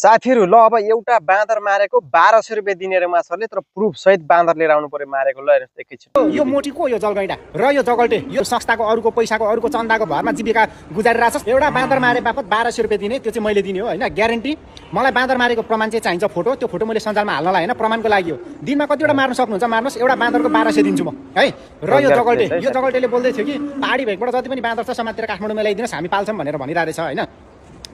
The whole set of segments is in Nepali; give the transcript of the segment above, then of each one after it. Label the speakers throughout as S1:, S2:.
S1: साथीहरु ल अब एउटा बाँदर मारेको 1200 रुपैयाँ दिने रे माछाले तर प्रुफ सहित बाँदर लिएर आउनु पर्यो मारेको ल हेर्नुस् एकैछिन।
S2: यो मोटीको यो जलगैडा र यो जगल्टे यो संस्थाको अरूको पैसाको अरूको चन्दाको भरमा जीविका गुजारिरहेछ। एउटा बाँदर मारे बापत 1200 रुपैयाँ दिने, त्यो चाहिँ मैले दिने हो हैन, ग्यारेन्टी। मलाई बाँदर मारेको प्रमाण चाहिँ चाहिन्छ, फोटो। त्यो फोटो मैले सञ्जालमा हाल्नलाई हैन, प्रमाणको लागि हो। दिनमा कतिवटा मार्न सक्नुहुन्छ मार्नुस्, एउटा बाँदरको 1200 दिन्छु म है। र यो जगल्टेले बोल्दै थियो कि पहाडी भेगबाट जति पनि बाँदर छ समातेर काठमाडौँमा ल्याइदिनुस्, हामी पाल्छौँ भनेर भनिरहेछ हैन।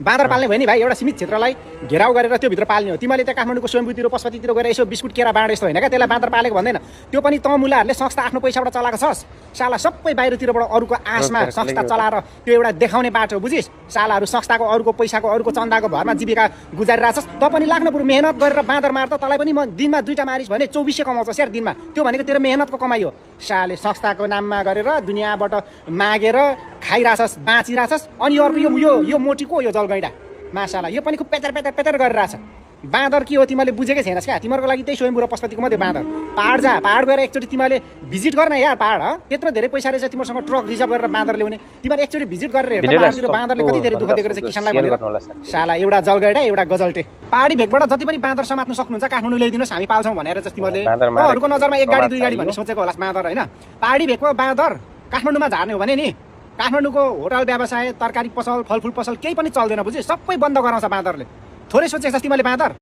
S2: बाँदर पाल्ने भयो नि भाइ, एउटा सीमित क्षेत्रलाई घेराउ गरेर त्यो भित्र पाल्ने हो। तिमीले त्यहाँ काठमाडौँको स्वयम्भूतिर पशुपतितिर गएर यसो बिस्कुट केरा बाँडे जस्तो होइन क्या, त्यसलाई बाँदर पालेको भन्दैन। त्यो पनि तँ मुलाहरूले संस्था आफ्नो पैसाबाट चलाएको छस्। साला सबै बाहिरतिरबाट अरूको आशमा संस्था चलाएर त्यो एउटा देखाउने बाटो, बुझिस्? सालाहरू संस्थाको अरूको पैसाको अरूको चन्दाको भरमा जीविका गुजारिरहेछस्। तँ पनि लाग्नु बरु मेहनत गरेर बाँदर मार्दा तँलाई पनि म दिनमा 2टा मारिस् भने 2400 कमाउँछस् यार दिनमा। त्यो भनेको तेरो मेहनतको कमाइ हो। साले संस्थाको नाममा गरेर दुनियाँबाट मागेर खाइरहेछस्, बाँचिरहेछस्। अनि अर्को यो मोटीको यो जलगैडा मासाला यो पनि खुब पेतर गरिरहेछ। बाँदर के हो तिमीले बुझेकै छैनस् क्या? तिमीहरूको लागि त्यही स्वयम्भू र पशुपतिको मात्रै बाँदर। पहाड जा, पहाड गएर एकचोटि तिमीले भिजिट गर्न यार पहाड। त्यत्रो धेरै पैसा रहेछ तिमीसँग ट्रक रिजर्भ गरेर बाँदर ल्याउने। तिमीले एकचोटि भिजिट गरेर हेर्दा पहाडतिर बाँदरले कति धेरै दुःख दिएको रहेछ किसानलाई भनेर। साला एउटा जलगैडा एउटा गजल्टे। पहाडी भेगबाट जति पनि बाँदर समात्न सक्नुहुन्छ काठमाडौँ ल्याइदिनुहोस्, हामी पाल्छौँ भनेर चाहिँ तिमीले अरूको नजरमा 1 गाडी 2 गाडी भन्ने सोचेको होला बाँदर हैन। पहाडी भेगको बाँदर काठमाडौँमा झार्ने हो भने नि काठमाडौँको होटल व्यवसाय, तरकारी पसल, फलफुल पसल केही पनि चल्दैन, बुझिस्? सबै बन्द गराउँछ बाँदरले। थोरै सोचेको छ तिमीले बाँदर।